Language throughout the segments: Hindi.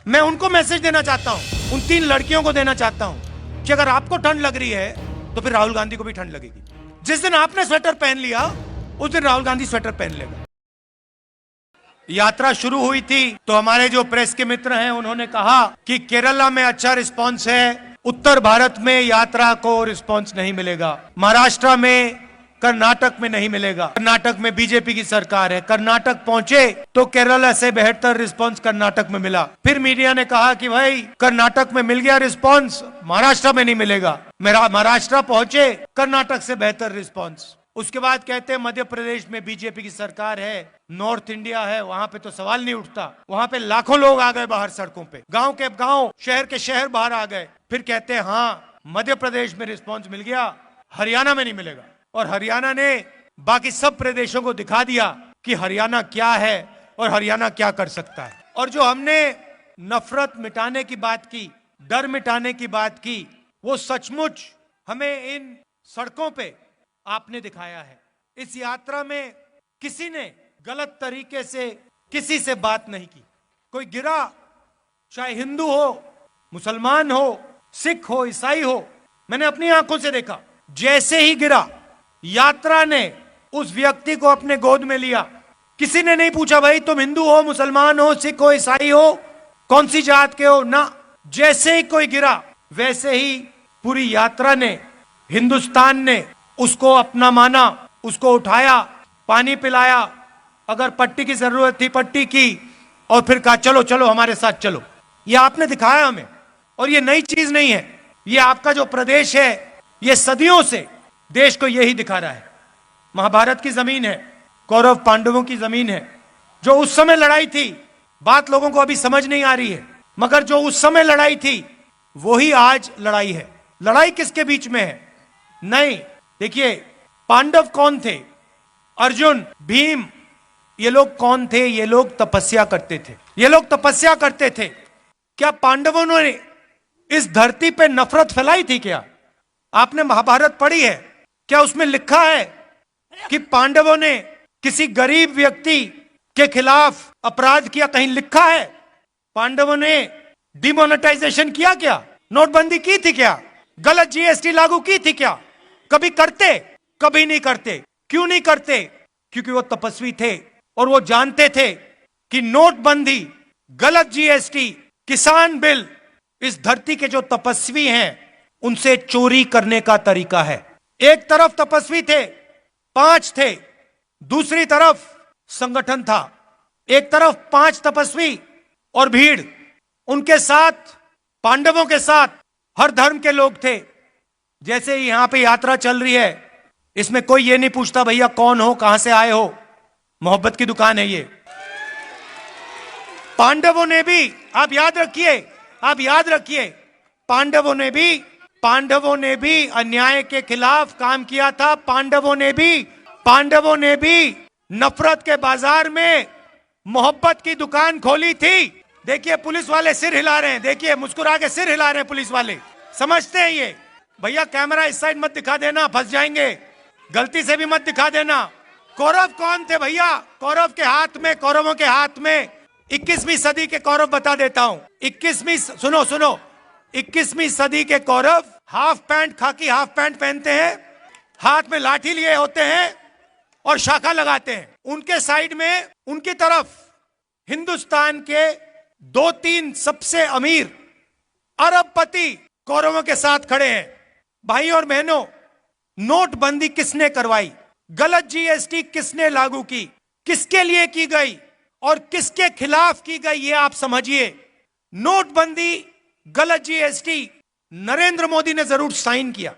मैं उनको मैसेज देना चाहता हूं, उन 3 लड़कियों को देना चाहता हूं कि अगर आपको ठंड लग रही है तो फिर राहुल गांधी को भी ठंड लगेगी। जिस दिन आपने स्वेटर पहन लिया उस दिन राहुल गांधी स्वेटर पहन लेगा। यात्रा शुरू हुई थी तो हमारे जो प्रेस के मित्र हैं उन्होंने कहा कि केरला में अच्छा रिस्पांस है, उत्तर भारत में यात्रा को रिस्पांस नहीं मिलेगा, महाराष्ट्र में, कर्नाटक में नहीं मिलेगा। कर्नाटक में बीजेपी की सरकार है। कर्नाटक पहुंचे तो केरला से बेहतर रिस्पांस कर्नाटक में मिला। फिर मीडिया ने कहा कि भाई कर्नाटक में मिल गया रिस्पांस, महाराष्ट्र में नहीं मिलेगा। महाराष्ट्र पहुंचे, कर्नाटक से बेहतर रिस्पांस। उसके बाद कहते हैं मध्य प्रदेश में बीजेपी की सरकार है, नॉर्थ इंडिया है, वहां पे तो सवाल नहीं उठता। वहां पे लाखों लोग आ गए बाहर सड़कों पे, गांव के गांव, शहर के शहर बाहर आ गए। फिर कहते हैं हाँ मध्य प्रदेश में रिस्पांस मिल गया, हरियाणा में नहीं मिलेगा। और हरियाणा ने बाकी सब प्रदेशों को दिखा दिया कि हरियाणा क्या है और हरियाणा क्या कर सकता है। और जो हमने नफरत मिटाने की बात की, डर मिटाने की बात की, वो सचमुच हमें इन सड़कों पे आपने दिखाया है। इस यात्रा में किसी ने गलत तरीके से किसी से बात नहीं की। कोई गिरा, चाहे हिंदू हो, मुसलमान हो, सिख हो, ईसाई हो, मैंने अपनी आंखों से देखा। जैसे ही गिरा यात्रा ने उस व्यक्ति को अपने गोद में लिया। किसी ने नहीं पूछा भाई तुम हिंदू हो, मुसलमान हो, सिख हो, ईसाई हो, कौन सी जात के हो, ना। जैसे ही कोई गिरा वैसे ही पूरी यात्रा ने, हिंदुस्तान ने उसको अपना माना, उसको उठाया, पानी पिलाया, अगर पट्टी की जरूरत थी पट्टी की, और फिर कहा चलो चलो हमारे साथ चलो। ये आपने दिखाया हमें, और ये नई चीज नहीं है। ये आपका जो प्रदेश है ये सदियों से देश को यही दिखा रहा है। महाभारत की जमीन है, कौरव पांडवों की जमीन है। जो उस समय लड़ाई थी, बात लोगों को अभी समझ नहीं आ रही है, मगर जो उस समय लड़ाई थी वही आज लड़ाई है। लड़ाई किसके बीच में है? नहीं, देखिए पांडव कौन थे? अर्जुन, भीम, ये लोग कौन थे? ये लोग तपस्या करते थे। ये लोग तपस्या करते थे। क्या पांडवों ने इस धरती पे नफरत फैलाई थी क्या? आपने महाभारत पढ़ी है, क्या उसमें लिखा है कि पांडवों ने किसी गरीब व्यक्ति के खिलाफ अपराध किया? कहीं लिखा है? पांडवों ने डिमोनेटाइजेशन किया क्या? नोटबंदी की थी क्या? गलत जीएसटी लागू की थी क्या? कभी करते? कभी नहीं करते। क्यों नहीं करते? क्योंकि वो तपस्वी थे और वो जानते थे कि नोटबंदी, गलत जीएसटी, किसान बिल इस धरती के जो तपस्वी हैं उनसे चोरी करने का तरीका है। एक तरफ तपस्वी थे, 5 थे, दूसरी तरफ संगठन था। एक तरफ 5 तपस्वी और भीड़, उनके साथ, पांडवों के साथ हर धर्म के लोग थे। जैसे ही यहां पे यात्रा चल रही है, इसमें कोई ये नहीं पूछता भैया कौन हो, कहां से आए हो। मोहब्बत की दुकान है ये। पांडवों ने भी, आप याद रखिए, पांडवों ने भी अन्याय के खिलाफ काम किया था। पांडवों ने भी नफरत के बाजार में मोहब्बत की दुकान खोली थी। देखिए पुलिस वाले सिर हिला रहे हैं, देखिए मुस्कुरा के सिर हिला रहे हैं पुलिस वाले। समझते हैं ये। भैया कैमरा इस साइड मत दिखा देना, फंस जाएंगे। गलती से भी मत दिखा देना। कौरव कौन थे भैया? कौरवों के हाथ में 21वीं सदी के कौरव बता देता हूं। 21वीं सदी के कौरव हाफ पैंट, खाकी हाफ पैंट पहनते हैं, हाथ में लाठी लिए होते हैं और शाखा लगाते हैं। उनके साइड में, उनकी तरफ हिंदुस्तान के 2-3 सबसे अमीर अरबपति कौरवों के साथ खड़े हैं। भाई और बहनों, नोटबंदी किसने करवाई? गलत जीएसटी किसने लागू की? किसके लिए की गई और किसके खिलाफ की गई, ये आप समझिए। नोटबंदी, गलत जीएसटी नरेंद्र मोदी ने जरूर साइन किया,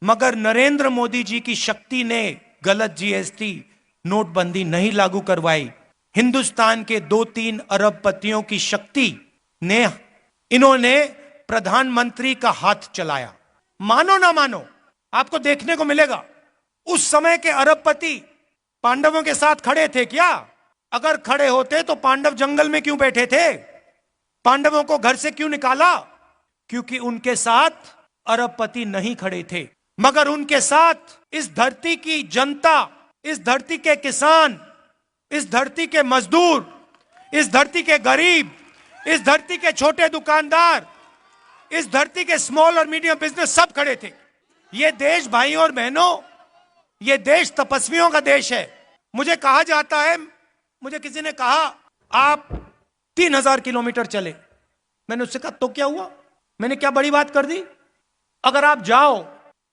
मगर नरेंद्र मोदी जी की शक्ति ने गलत जीएसटी, नोटबंदी नहीं लागू करवाई। हिंदुस्तान के 2-3 अरबपतियों की शक्ति ने, इन्होंने प्रधानमंत्री का हाथ चलाया। मानो ना मानो, आपको देखने को मिलेगा। उस समय के अरबपति पांडवों के साथ खड़े थे क्या? अगर खड़े होते तो पांडव जंगल में क्यों बैठे थे? पांडवों को घर से क्यों निकाला? क्योंकि उनके साथ अरबपति नहीं खड़े थे, मगर उनके साथ इस धरती की जनता, इस धरती के किसान, इस धरती के मजदूर, इस धरती के गरीब, इस धरती के छोटे दुकानदार, इस धरती के स्मॉल और मीडियम बिजनेस सब खड़े थे। ये देश भाइयों और बहनों, ये देश तपस्वियों का देश है। मुझे कहा जाता है, मुझे किसी ने कहा आप 3000 किलोमीटर चले। मैंने उससे कहा तो क्या हुआ, मैंने क्या बड़ी बात कर दी? अगर आप जाओ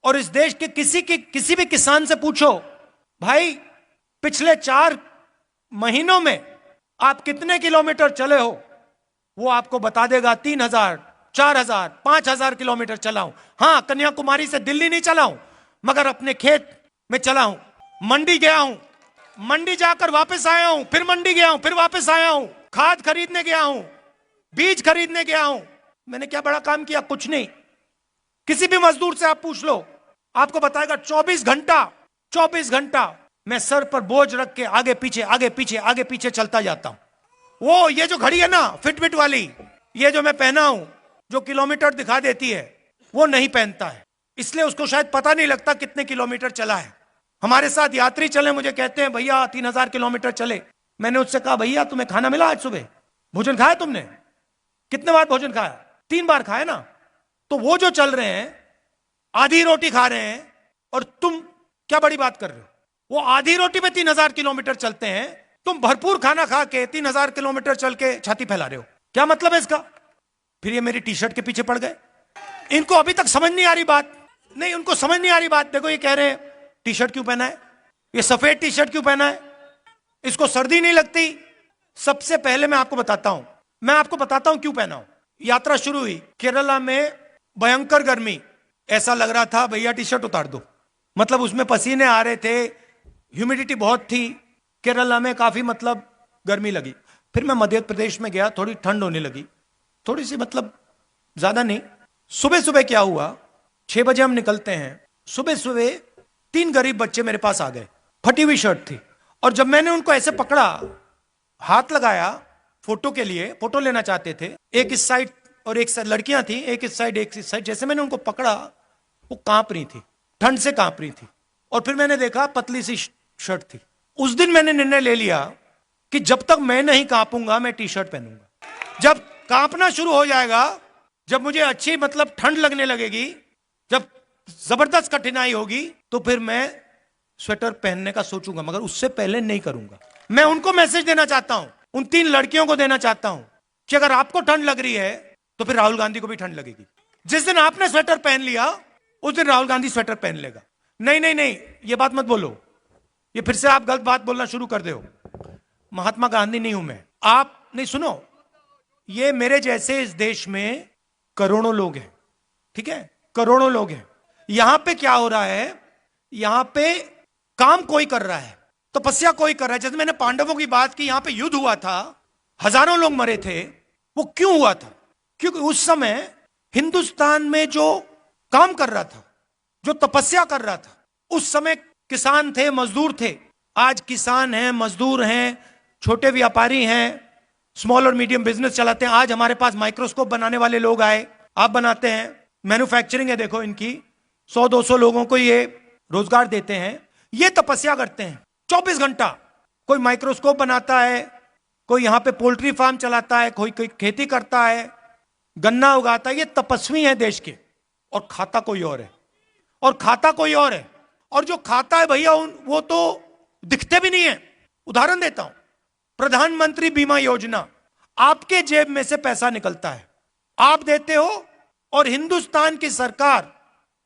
और इस देश के किसी भी किसान से पूछो, भाई पिछले 4 महीनों में आप कितने किलोमीटर चले हो, वो आपको बता देगा 3000, 4000, 5000 किलोमीटर चला हूं। हां, कन्याकुमारी से दिल्ली नहीं चला हूं, मगर अपने खेत में चला हूं, मंडी गया हूं, मंडी जाकर वापस आया हूं, फिर मंडी गया हूं, फिर वापस आया हूं, खाद खरीदने गया हूं, बीज खरीदने गया हूं। मैंने क्या बड़ा काम किया? कुछ नहीं। किसी भी मजदूर से आप पूछ लो, आपको बताएगा 24 घंटा मैं सर पर बोझ रख के आगे पीछे आगे पीछे आगे पीछे चलता जाता हूं। वो ये जो घड़ी है ना फिटबिट वाली, ये जो मैं पहना हूं, जो किलोमीटर दिखा देती है, वो नहीं पहनता है, इसलिए उसको शायद पता नहीं लगता कितने किलोमीटर चला है। हमारे साथ यात्री चले, मुझे कहते हैं भैया 3000 किलोमीटर चले। मैंने उससे कहा भैया तुम्हें खाना मिला आज सुबह? भोजन खाया तुमने? कितने बार भोजन खाया? 3 बार खाया ना। तो वो जो चल रहे हैं आधी रोटी खा रहे हैं, और तुम क्या बड़ी बात कर रहे हो? वो आधी रोटी में 3000 किलोमीटर चलते हैं, तुम भरपूर खाना खा के 3000 किलोमीटर चल के छाती फैला रहे हो। क्या मतलब है इसका? फिर ये मेरी टी शर्ट के पीछे पड़ गए। इनको अभी तक समझ नहीं आ रही बात, नहीं उनको समझ नहीं आ रही बात। देखो ये कह रहे हैं टी शर्ट क्यों पहना है, ये सफेद टी शर्ट क्यों पहना है, इसको सर्दी नहीं लगती? सबसे पहले मैं आपको बताता हूं क्यों पहना हूं। यात्रा शुरू हुई, केरला में भयंकर गर्मी, ऐसा लग रहा था भैया टी शर्ट उतार दो, मतलब उसमें पसीने आ रहे थे, ह्यूमिडिटी बहुत थी, केरला में काफी मतलब गर्मी लगी। फिर मैं मध्य प्रदेश में गया, थोड़ी ठंड होने लगी, थोड़ी सी मतलब ज्यादा नहीं। सुबह सुबह क्या हुआ, 6 बजे हम निकलते हैं, सुबह सुबह 3 गरीब बच्चे मेरे पास आ गए, फटी हुई शर्ट थी, और जब मैंने उनको ऐसे पकड़ा, हाथ लगाया फोटो के लिए, फोटो लेना चाहते थे, एक इस साइड और एक साइड लड़कियां थी, एक इस साइड, जैसे मैंने उनको पकड़ा वो कांप रही थी, ठंड से कांप रही थी। और फिर मैंने देखा पतली सी शर्ट थी। उस दिन मैंने निर्णय ले लिया कि जब तक मैं नहीं कांपूंगा मैं टी शर्ट पहनूंगा। जब कांपना शुरू हो जाएगा, जब मुझे अच्छी मतलब ठंड लगने लगेगी, जब जबरदस्त कठिनाई होगी, तो फिर मैं स्वेटर पहनने का सोचूंगा, मगर उससे पहले नहीं करूंगा। मैं उनको मैसेज देना चाहता हूं, उन 3 लड़कियों को देना चाहता हूं कि अगर आपको ठंड लग रही है तो फिर राहुल गांधी को भी ठंड लगेगी। जिस दिन आपने स्वेटर पहन लिया उस दिन राहुल गांधी स्वेटर पहन लेगा। नहीं नहीं नहीं, ये बात मत बोलो, ये फिर से आप गलत बात बोलना शुरू कर दो। महात्मा गांधी नहीं हूं मैं, आप नहीं सुनो, ये मेरे जैसे इस देश में करोड़ों लोग हैं, ठीक है, करोड़ों लोग हैं। यहां पे क्या हो रहा है, यहां पे काम कोई कर रहा है, तपस्या कोई कर रहा है। जैसे मैंने पांडवों की बात की, यहां पे युद्ध हुआ था, हजारों लोग मरे थे, वो क्यों हुआ था? क्योंकि उस समय हिंदुस्तान में जो काम कर रहा था, जो तपस्या कर रहा था, उस समय किसान थे, मजदूर थे। आज किसान हैं, मजदूर हैं, छोटे व्यापारी हैं, स्मॉल और मीडियम बिजनेस चलाते हैं। आज हमारे पास माइक्रोस्कोप बनाने वाले लोग आए, आप बनाते हैं, मैन्युफैक्चरिंग है, देखो इनकी 100-200 लोगों को ये रोजगार देते हैं। ये तपस्या करते हैं 24 घंटा। कोई माइक्रोस्कोप बनाता है, कोई यहां पे पोल्ट्री फार्म चलाता है, कोई खेती करता है, गन्ना उगाता है। ये तपस्वी है देश के, और खाता कोई और है, और खाता कोई और है। और जो खाता है भैया वो तो दिखते भी नहीं है। उदाहरण देता हूं, प्रधानमंत्री बीमा योजना, आपके जेब में से पैसा निकलता है, आप देते हो, और हिंदुस्तान की सरकार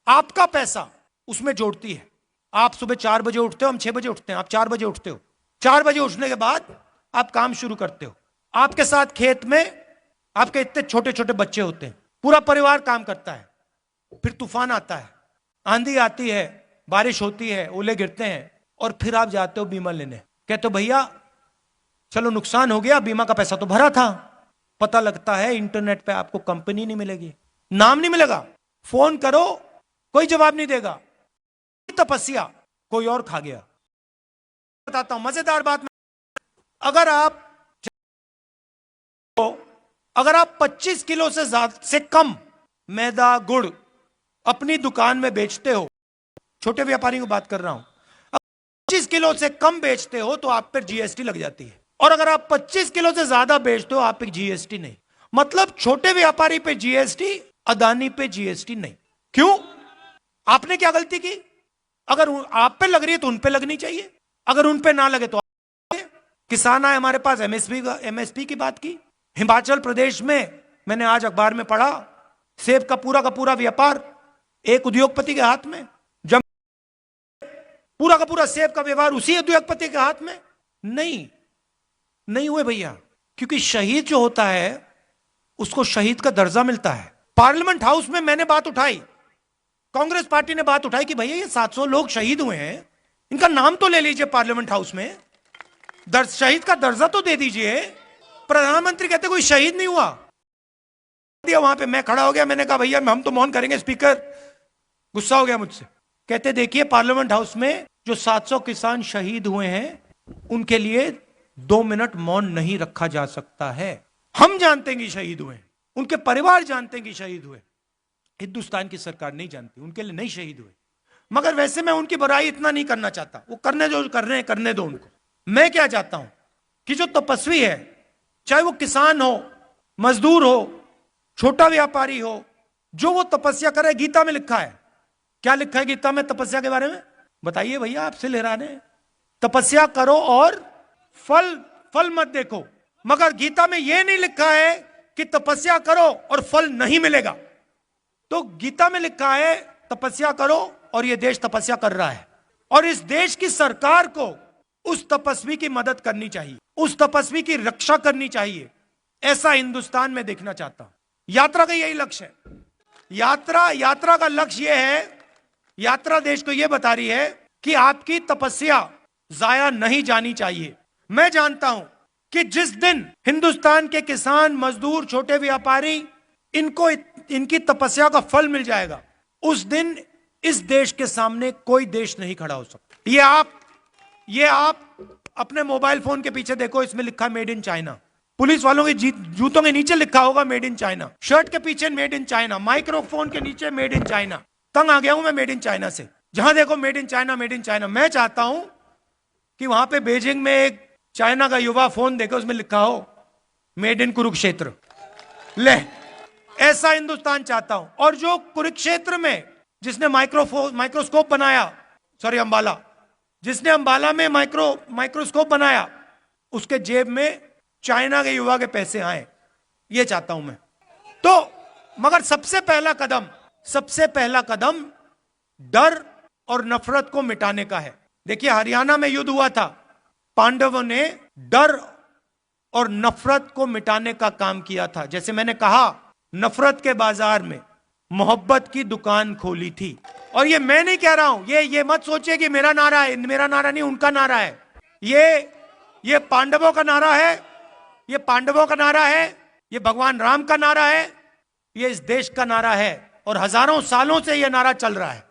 आपका पैसा उसमें जोड़ती है। आप सुबह 4 बजे उठते हो, हम 6 बजे उठते हैं, आप 4 बजे उठते हो। 4 बजे उठने के बाद आप काम शुरू करते हो। आपके साथ खेत में आपके इतने छोटे छोटे बच्चे होते हैं, पूरा परिवार काम करता है। फिर तूफान आता है, आंधी आती है, बारिश होती है, ओले गिरते हैं, और फिर आप जाते हो बीमा लेने। कहते हो भैया चलो नुकसान हो गया, बीमा का पैसा तो भरा था। पता लगता है इंटरनेट पे आपको कंपनी नहीं मिलेगी, नाम नहीं मिलेगा, फोन करो कोई जवाब नहीं देगा। तपस्या कोई और खा गया। बताता हूं मजेदार बात, अगर आप 25 किलो से कम मैदा गुड़ अपनी दुकान में बेचते हो, छोटे व्यापारी को बात कर रहा हूं, 25 किलो से कम बेचते हो तो आप पर जीएसटी लग जाती है। और अगर आप 25 किलो से ज्यादा बेचते हो आप पे जीएसटी नहीं। मतलब छोटे व्यापारी पे जीएसटी, अदानी पे जीएसटी नहीं। क्यों? आपने क्या गलती की? अगर आप पे लग रही है तो उन पे लगनी चाहिए, अगर उन पे ना लगे तो किसान आए हमारे पास, एमएसपी की बात की। हिमाचल प्रदेश में मैंने आज अखबार में पढ़ा, सेब का पूरा व्यापार एक उद्योगपति के हाथ में, जब पूरा का पूरा सेब का व्यवहार उसी उद्योगपति के हाथ में। नहीं हुए भैया, क्योंकि शहीद जो होता है उसको शहीद का दर्जा मिलता है। पार्लियामेंट हाउस में मैंने बात उठाई, कांग्रेस पार्टी ने बात उठाई कि भैया ये 700 लोग शहीद हुए हैं, इनका नाम तो ले लीजिए पार्लियामेंट हाउस में, शहीद का दर्जा तो दे दीजिए। प्रधानमंत्री कहते कोई शहीद नहीं हुआ। दिया वहां पे, मैं खड़ा हो गया, मैंने कहा भैया हम तो मौन करेंगे। स्पीकर गुस्सा हो गया मुझसे, कहते देखिए पार्लियामेंट हाउस में जो 700 किसान शहीद हुए हैं उनके लिए 2 मिनट मौन नहीं रखा जा सकता है। हम जानते हैं कि शहीद हुए, उनके परिवार जानते हैं कि शहीद हुए, हिंदुस्तान की सरकार नहीं जानती, उनके लिए नहीं शहीद हुए। मगर वैसे मैं उनकी बुराई इतना नहीं करना चाहता, वो करने जो कर रहे हैं करने दो उनको। मैं क्या चाहता हूं कि जो तपस्वी है, चाहे वो किसान हो, मजदूर हो, छोटा व्यापारी हो, जो वो तपस्या करे। गीता में लिखा है, क्या लिखा है गीता में तपस्या के बारे में? बताइए भैया, आपसे ले रहा है। तपस्या करो और फल मत देखो। मगर गीता में यह नहीं लिखा है कि तपस्या करो और फल नहीं मिलेगा। तो गीता में लिखा है तपस्या करो, और यह देश तपस्या कर रहा है, और इस देश की सरकार को उस तपस्वी की मदद करनी चाहिए, उस तपस्वी की रक्षा करनी चाहिए। ऐसा हिंदुस्तान में देखना चाहता हूं। यात्रा का यही लक्ष्य है। यात्रा का लक्ष्य यह है, यात्रा देश को यह बता रही है कि आपकी तपस्या जाया नहीं जानी चाहिए। मैं जानता हूं कि जिस दिन हिंदुस्तान के किसान, मजदूर, छोटे व्यापारी, इनको इनकी तपस्या का फल मिल जाएगा, उस दिन इस देश के सामने कोई देश नहीं खड़ा हो सकता। ये आप अपने मोबाइल फोन के पीछे देखो, इसमें लिखा मेड इन चाइना। पुलिस वालों के जूतों के नीचे लिखा होगा मेड इन चाइना, शर्ट के पीछे मेड इन चाइना, माइक्रोफोन के नीचे मेड इन चाइना। तंग आ गया हूं मैं मेड इन चाइना से, जहां देखो made in China, made in China. मैं चाहता हूं कि वहां पे बीजिंग में एक चाइना का युवा फोन देखो, उसमें लिखा हो मेड इन कुरुक्षेत्र। ले, ऐसा हिंदुस्तान चाहता हूं। और जो कुरुक्षेत्र में जिसने माइक्रोस्कोप बनाया, सॉरी अंबाला, जिसने अंबाला में माइक्रोस्कोप बनाया, उसके जेब में चाइना के युवा के पैसे आए, ये चाहता हूं मैं। तो मगर सबसे पहला कदम डर और नफरत को मिटाने का है। देखिए हरियाणा में युद्ध हुआ था, पांडवों ने डर और नफरत को मिटाने का काम किया था। जैसे मैंने कहा, नफरत के बाजार में मोहब्बत की दुकान खोली थी। और ये मैं नहीं कह रहा हूं, ये मत सोचिए कि मेरा नारा है, मेरा नारा नहीं, उनका नारा है। ये पांडवों का नारा है, ये पांडवों का नारा है, ये भगवान राम का नारा है, ये इस देश का नारा है, और हजारों सालों से यह नारा चल रहा है।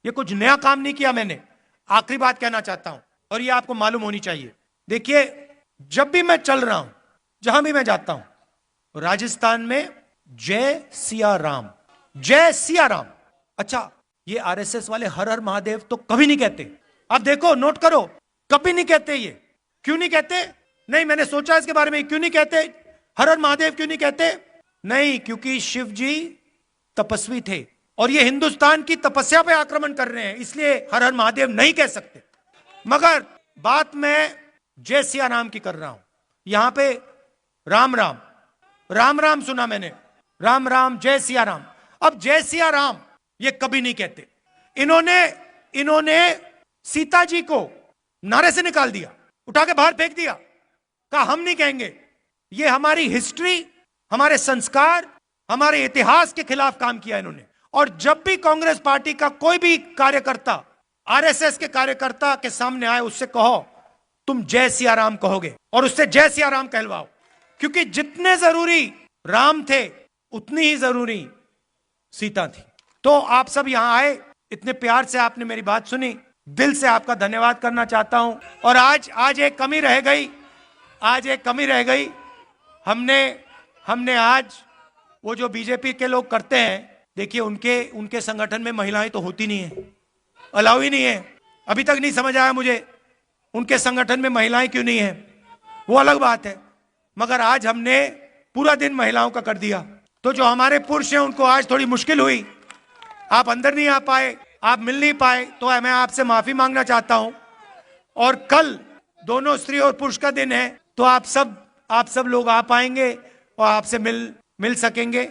ये कुछ नया काम नहीं किया मैंने। आखिरी बात कहना चाहता हूं, और ये आपको मालूम होनी चाहिए। देखिए, जब भी मैं चल रहा हूं, जहां भी मैं जाता हूं, राजस्थान में जय सिया राम, जय सिया राम। अच्छा, ये आरएसएस वाले हर हर महादेव तो कभी नहीं कहते। आप देखो, नोट करो, कभी नहीं कहते। ये क्यों नहीं कहते? नहीं, मैंने सोचा इसके बारे में, क्यों नहीं कहते हर हर महादेव, क्यों नहीं कहते? नहीं, क्योंकि शिव जी तपस्वी थे, और ये हिंदुस्तान की तपस्या पे आक्रमण कर रहे हैं, इसलिए हर हर महादेव नहीं कह सकते। मगर बात मैं जय सिया राम की कर रहा हूं। यहां पे राम राम, राम राम सुना मैंने, राम राम, जय सिया राम। अब जय सिया राम ये कभी नहीं कहते। इन्होंने सीता जी को नारे से निकाल दिया, उठा के बाहर फेंक दिया, कहा हम नहीं कहेंगे। ये हमारी हिस्ट्री, हमारे संस्कार, हमारे इतिहास के खिलाफ काम किया इन्होंने। और जब भी कांग्रेस पार्टी का कोई भी कार्यकर्ता आरएसएस के कार्यकर्ता के सामने आए, उससे कहो तुम जय सिया राम कहोगे, और उससे जय सिया राम कहलवाओ, क्योंकि जितने जरूरी राम थे उतनी ही जरूरी सीता थी। तो आप सब यहां आए, इतने प्यार से आपने मेरी बात सुनी, दिल से आपका धन्यवाद करना चाहता हूं। और आज एक कमी रह गई, आज एक कमी रह गई। हमने आज वो जो बीजेपी के लोग करते हैं, देखिए उनके संगठन में महिलाएं तो होती नहीं है, अलाउ ही नहीं है। अभी तक नहीं समझ आया मुझे उनके संगठन में महिलाएं क्यों नहीं है, वो अलग बात है। मगर आज हमने पूरा दिन महिलाओं का कर दिया। तो जो हमारे पुरुष हैं उनको आज थोड़ी मुश्किल हुई, आप अंदर नहीं आ पाए, आप मिल नहीं पाए, तो मैं आपसे माफी मांगना चाहता हूं। और कल दोनों स्त्री और पुरुष का दिन है, तो आप सब लोग आ पाएंगे और आपसे मिल सकेंगे।